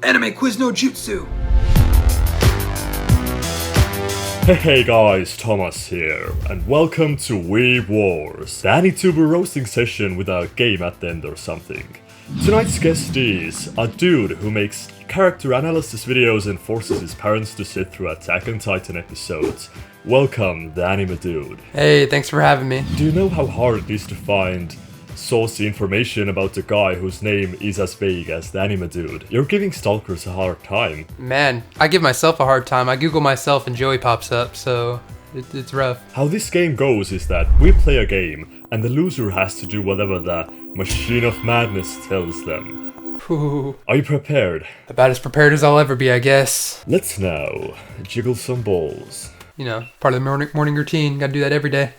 Anime quiz no jutsu! Hey guys, Thomas here, and welcome to Weeb Wars, the AniTuber roasting session with a game at the end or something. Tonight's guest is a dude who makes character analysis videos and forces his parents to sit through Attack on Titan episodes. Welcome, the anime dude. Hey, thanks for having me. Do you know how hard it is to find saucy information about a guy whose name is as vague as the anime dude? You're giving stalkers a hard time. Man, I give myself a hard time. I Google myself and Joey pops up, so it's rough. How this game goes is that we play a game, and the loser has to do whatever the Machine of Madness tells them. Ooh, Are you prepared? about as prepared as I'll ever be, I guess. Let's now jiggle some balls. You know, part of the morning routine. Gotta do that every day.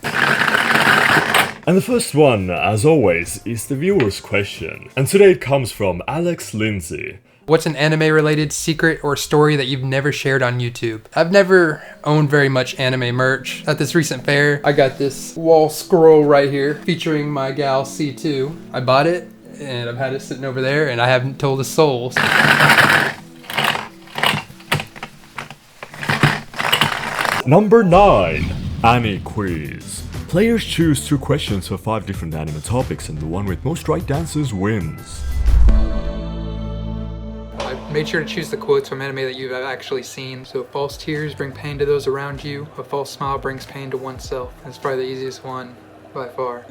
And the first one, as always, is the viewer's question. And today it comes from Alex Lindsay. What's an anime-related secret or story that you've never shared on YouTube? I've never owned very much anime merch. At this recent fair, I got this wall scroll right here featuring my gal C2. I bought it, and I've had it sitting over there, and I haven't told a soul. Number 9, Anime Quiz. Players choose 2 questions for 5 different anime topics, and the one with most right answers wins. I made sure to choose the quotes from anime that you've actually seen. So false tears bring pain to those around you. A false smile brings pain to oneself. That's probably the easiest one by far.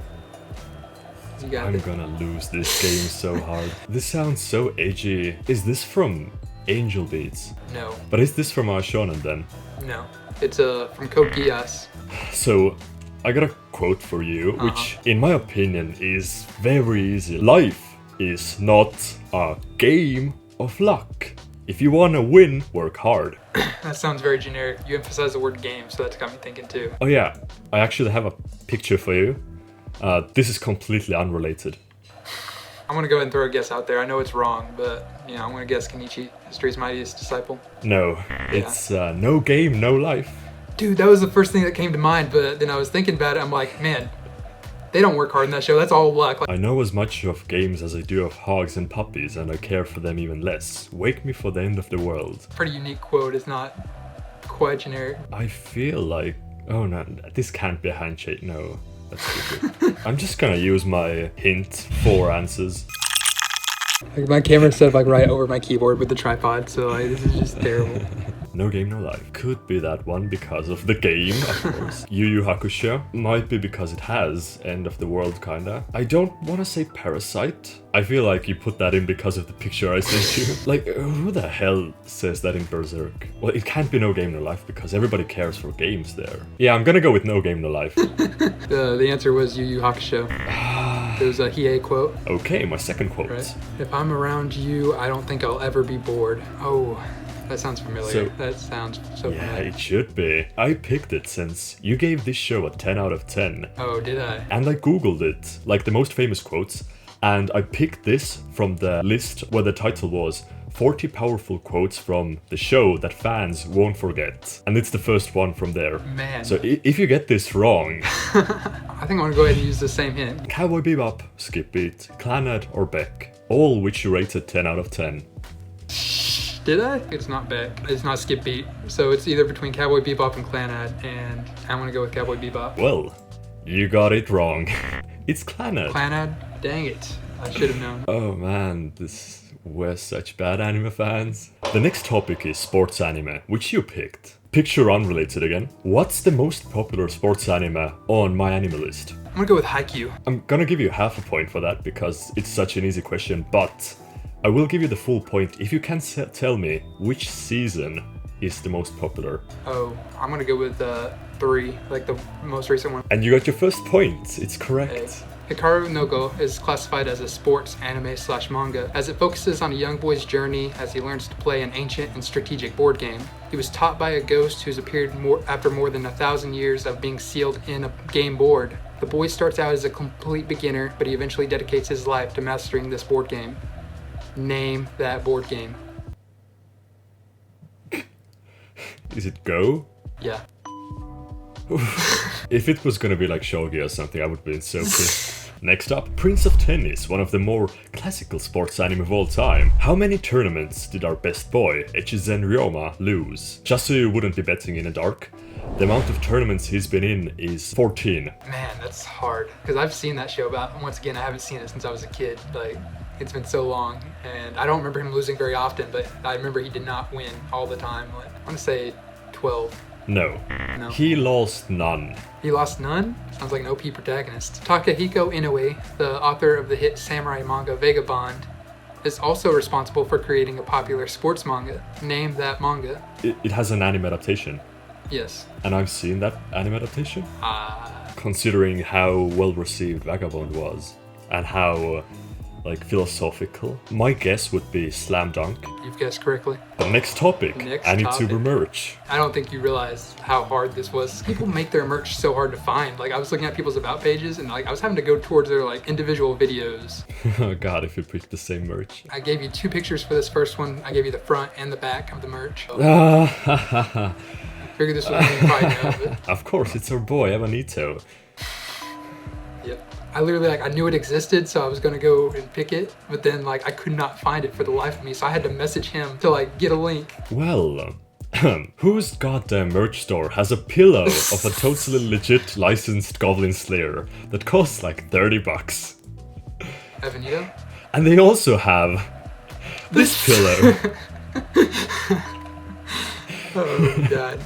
You got I'm it. gonna lose this game so hard. This sounds so edgy. Is this from Angel Beats? No, But is this from our shonen then? no. It's from Code Geass. So, I got a quote for you, which, in my opinion, is very easy. Life is not a game of luck. If you wanna win, work hard. That sounds very generic. You emphasize the word game, so that's got me thinking too. Oh yeah, I actually have a picture for you. This is completely unrelated. I'm gonna go ahead and throw a guess out there. I know it's wrong, but you know, I'm gonna guess Kenichi, history's mightiest disciple. No, it's no game, no life. Dude, that was the first thing that came to mind, but then I was thinking about it. I'm like, man, they don't work hard in that show. That's all luck. Like, I know as much of games as I do of hogs and puppies, and I care for them even less. Wake me for the end of the world. pretty unique quote. It's not quite generic. I feel like... Oh no, this can't be a handshake, no. That's stupid. I'm just gonna use my hint for answers. Like my camera's set like right over my keyboard with the tripod, so like, this is just terrible. No game, no life. Could be that one because of the game, of course. Yu Yu Hakusho. Might be because it has end of the world, kinda. I don't want to say Parasite. I feel like you put that in because of the picture I sent you. Like, who the hell says that in Berserk? Well, it can't be No Game, No Life because everybody cares for games there. Yeah, I'm gonna go with No Game, No Life. The answer was Yu Yu Hakusho. It was a Hiei quote. Okay, my second quote. Right? If I'm around you, I don't think I'll ever be bored. Oh, that sounds familiar. So- That sounds so Yeah, familiar. it should be. I picked it since you gave this show a 10 out of 10. Oh, did I? And I googled it, like the most famous quotes, and I picked this from the list where the title was 40 powerful quotes from the show that fans won't forget. And it's the first one from there. Man. So if you get this wrong, I think I'm gonna go ahead and use the same hint. Cowboy Bebop, Skip Beat, Clannad, or Beck, all which you rated 10 out of 10. Did I? It's not Beck. It's not Skip Beat. So it's either between Cowboy Bebop and Clannad, and I'm gonna go with Cowboy Bebop. Well, you got it wrong. It's Clannad. Clannad? Dang it. I should have known. Oh man, we're such bad anime fans. The next topic is sports anime, which you picked. Picture unrelated again. What's the most popular sports anime on my anime list? I'm gonna go with Haikyuu. I'm gonna give you half a point for that because it's such an easy question, but I will give you the full point if you can tell me which season is the most popular. Oh, I'm gonna go with 3, like the most recent one. And you got your first point. It's correct. Hikaru no Go is classified as a sports anime/manga as it focuses on a young boy's journey as he learns to play an ancient and strategic board game. He was taught by a ghost who's appeared after more than 1,000 years of being sealed in a game board. The boy starts out as a complete beginner, but he eventually dedicates his life to mastering this board game. Name that board game. Is it Go? Yeah. If it was gonna be like Shogi or something, I would have been so pissed. Next up, Prince of Tennis, one of the more classical sports anime of all time. How many tournaments did our best boy, Echizen Ryoma, lose? Just so you wouldn't be betting in the dark, the amount of tournaments he's been in is 14. Man, that's hard. Because I've seen that show about, once again, I haven't seen it since I was a kid. Like, it's been so long. And I don't remember him losing very often, but I remember he did not win all the time. Like, I want to say 12. No. No. He lost none. He lost none? Sounds like an OP protagonist. Takahiko Inoue, the author of the hit samurai manga Vagabond, is also responsible for creating a popular sports manga. Name that manga. It has an anime adaptation. Yes. And I've seen that anime adaptation. Considering how well received Vagabond was and how philosophical, my guess would be Slam Dunk. You've guessed correctly. The next topic, AniTuber merch. I don't think you realize how hard this was. People make their merch so hard to find. Like, I was looking at people's about pages and I was having to go towards their individual videws. Oh god, if you picked the same merch. I gave you 2 pictures for this first one. I gave you the front and the back of the merch. I Figured this was what you probably know of it. Of course, it's our boy, Evanito. Yep. I literally, I knew it existed, so I was gonna go and pick it, but then, I could not find it for the life of me, so I had to message him to, get a link. Well, whose goddamn merch store has a pillow of a totally legit licensed Goblin Slayer that costs, $30? Evanito? And they also have this pillow. Oh, God.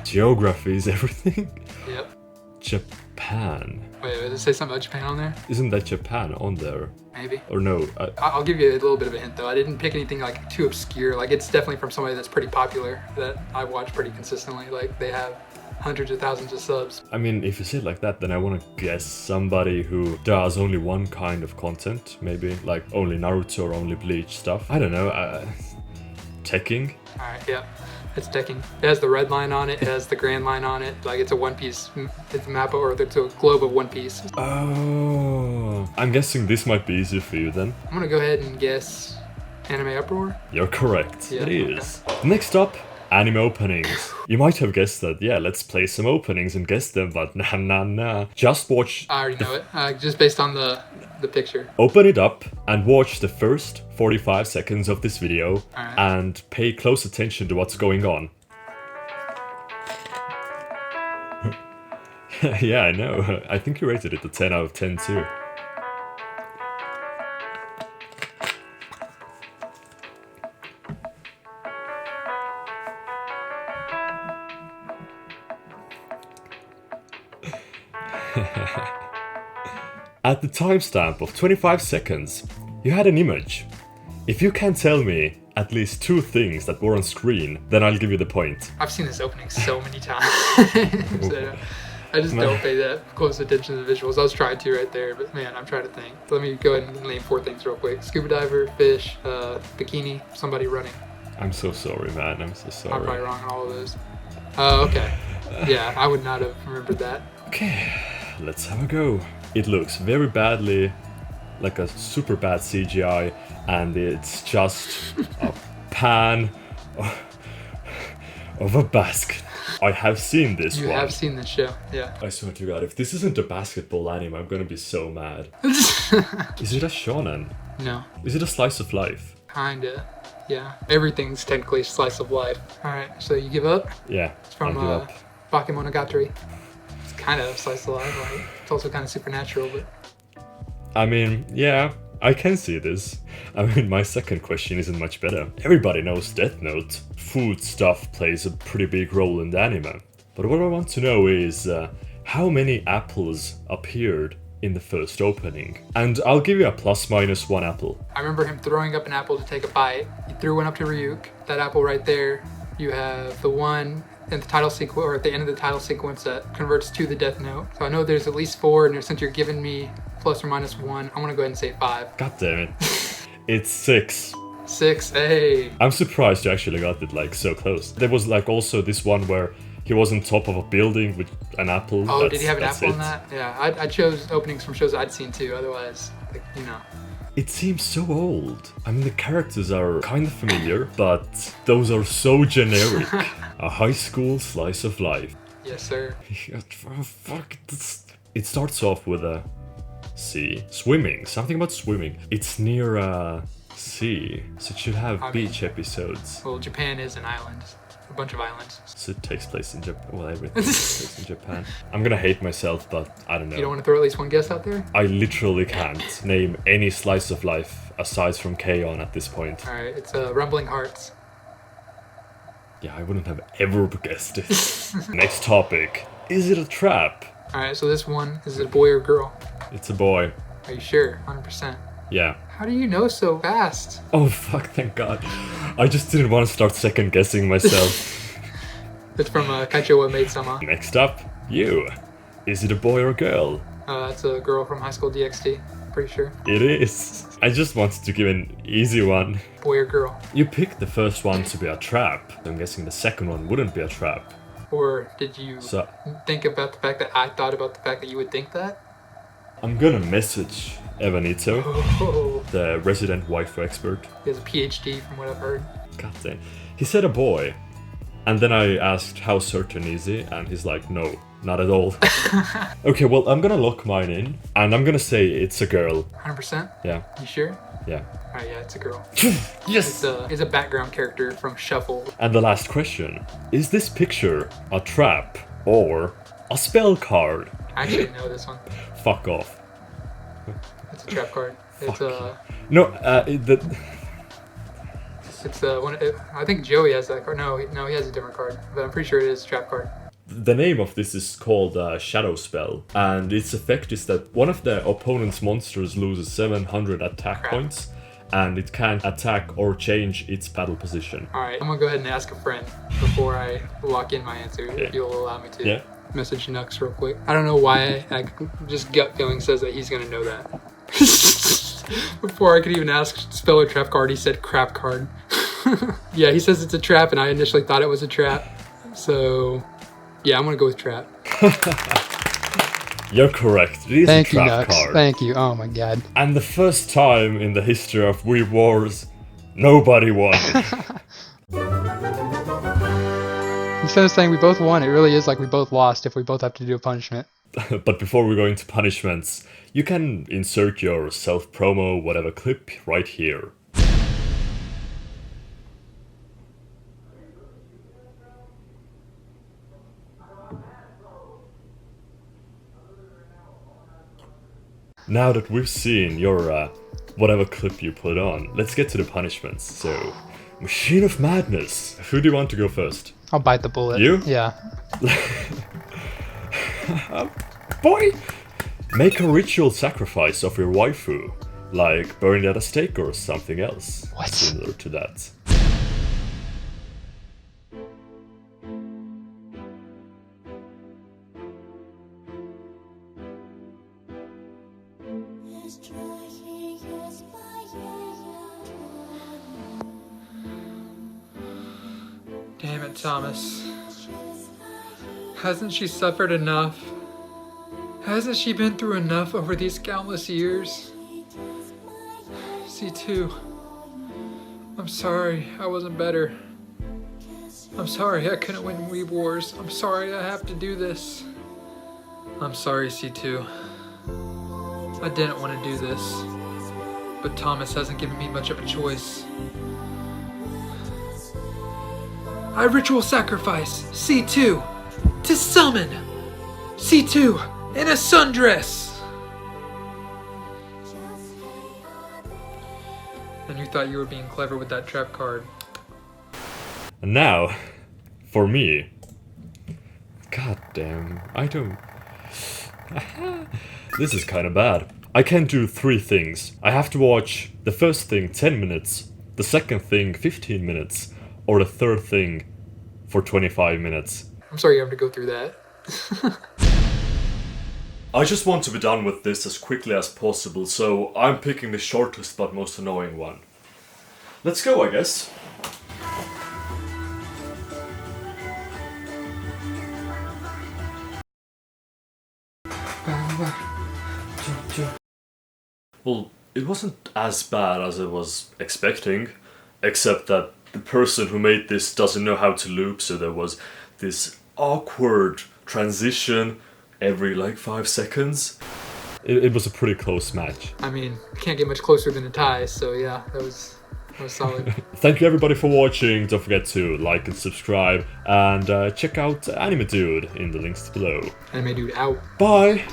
Geography is everything. Yep. Japan. Wait, does it say something about Japan on there? Isn't that Japan on there? Maybe. Or no? I'll give you a little bit of a hint, though. I didn't pick anything, too obscure. It's definitely from somebody that's pretty popular, that I watch pretty consistently. They have hundreds of thousands of subs. I mean, if you say it like that, then I want to guess somebody who does only one kind of content, maybe, only Naruto or only Bleach stuff. I don't know, teching? Alright, yeah. It's decking. It has the red line on it. It has the grand line on it. It's a One Piece. It's a map, or it's a globe of One Piece. Oh, I'm guessing this might be easier for you then. I'm gonna go ahead and guess Anime Uproar. You're correct. Yeah, it is. Okay. Next up, anime openings. You might have guessed that. Yeah, let's play some openings and guess them, but nah. Just watch. I already know it. Just based on the picture. Open it up and watch the first 45 seconds of this video and pay close attention to what's going on. Yeah, I know. I think you rated it a 10 out of 10 too. At the timestamp of 25 seconds, you had an image. If you can tell me at least 2 things that were on screen, then I'll give you the point. I've seen this opening so many times. So, I just don't pay that close attention to the visuals. I was trying to right there, but man, I'm trying to think. Let me go ahead and name 4 things real quick. Scuba diver, fish, bikini, somebody running. I'm so sorry, man. I'm so sorry. I'm probably wrong on all of those. Okay. Yeah, I would not have remembered that. Okay, let's have a go. It looks very badly like a super bad CGI, and it's just a pan of a basket. I have seen this one. You have seen this show, yeah. I swear to God, if this isn't a basketball anime, I'm gonna be so mad. Is it a shonen? No. Is it a slice of life? Kinda, yeah. Everything's technically a slice of life. Alright, so you give up? Yeah, It's from I'll give up. Bakemonogatari. It's kind of a slice of life, right? It's also kind of supernatural, but... I mean, yeah, I can see this. I mean, my second question isn't much better. Everybody knows Death Note. Food stuff plays a pretty big role in the anime. But what I want to know is how many apples appeared in the first opening. And I'll give you a ±1 apple. I remember him throwing up an apple to take a bite. He threw one up to Ryuk. That apple right there. You have the one in the title sequence, or at the end of the title sequence, that converts to the Death Note. So I know there's at least 4, and since you're giving me ±1, I'm gonna go ahead and say 5. God damn it. It's 6. 6, hey. I'm surprised you actually got it so close. There was also this one where he was on top of a building with an apple. Oh, did he have an apple in that? Yeah, I chose openings from shows I'd seen too, otherwise, It seems so old. I mean, the characters are kind of familiar, but those are so generic. A high school slice of life. Yes, sir. Fuck. It starts off with a sea. Swimming. Something about swimming. It's near sea, so it should have beach episodes. Well, Japan is an island. A bunch of islands. So it takes place in Japan. Well, everything takes place in Japan. I'm gonna hate myself, but I don't know. You don't want to throw at least one guess out there? I literally can't name any slice of life aside from K-On! At this point. Alright, it's Rumbling Hearts. Yeah, I wouldn't have ever guessed it. Next topic. Is it a trap? Alright, so this one, is it a boy or girl? It's a boy. Are you sure? 100%. Yeah. How do you know so fast? Oh fuck, thank god. I just didn't want to start second guessing myself. It's from Kaicho Made Sama. Next up, you. Is it a boy or a girl? It's a girl from High School DxD. Pretty sure. It is. I just wanted to give an easy one. Boy or girl? You picked the first one to be a trap. I'm guessing the second one wouldn't be a trap. Or did you think about the fact that I thought about the fact that you would think that? I'm gonna message Evanito, the resident waifu expert. He has a PhD from what I've heard. God damn. He said a boy. And then I asked how certain is he, and he's like, no, not at all. Okay, well, I'm gonna lock mine in, and I'm gonna say it's a girl. 100%? Yeah. You sure? Yeah. Alright, yeah, it's a girl. Yes! It's a background character from Shuffle. And the last question. Is this picture a trap or a spell card? I actually know this one. Fuck off. It's a trap card. It's No, It's one. I think Joey has that card. No, he has a different card, but I'm pretty sure it is a trap card. The name of this is called Shadow Spell, and its effect is that one of the opponent's monsters loses 700 attack points, and it can't attack or change its battle position. Alright, I'm gonna go ahead and ask a friend before I lock in my answer, if you'll allow me to. Yeah. Message Nux real quick. I don't know why, I just gut feeling says that he's gonna know that. Before I could even ask spell or trap card, he said crap card. Yeah, he says it's a trap, and I initially thought it was a trap. So, yeah, I'm gonna go with trap. You're correct. It is a trap card. Thank you. Oh my god. And the first time in the history of Weeb Wars, nobody won. Instead of saying we both won, it really is like we both lost if we both have to do a punishment. But before we go into punishments, you can insert your self-promo, whatever clip, right here. Now that we've seen your whatever clip you put on, let's get to the punishments. So, Machine of Madness. Who do you want to go first? I'll bite the bullet. You? Yeah. Boy! Make a ritual sacrifice of your waifu, like burn it at a stake or something else. What? Similar to that. Damn it, Thomas. Hasn't she suffered enough? Hasn't she been through enough over these countless years? C2. I'm sorry I wasn't better. I'm sorry I couldn't win Weeb Wars. I'm sorry I have to do this. I'm sorry, C2. I didn't want to do this. But Thomas hasn't given me much of a choice. I ritual sacrifice C2 to summon C2 in a sundress. And you thought you were being clever with that trap card. And now, for me. God damn, I don't... This is kinda bad. I can do 3 things. I have to watch the first thing 10 minutes, the second thing 15 minutes, or the third thing for 25 minutes. I'm sorry you have to go through that. I just want to be done with this as quickly as possible, so I'm picking the shortest but most annoying one. Let's go, I guess. Well, it wasn't as bad as I was expecting, except that the person who made this doesn't know how to loop, so there was this awkward transition every like 5 seconds. it was a pretty close match. I mean, can't get much closer than a tie, so yeah, that was solid. Thank you everybody for watching. Don't forget to like and subscribe, and check out Anime Dude in the links below. Anime Dude out. Bye!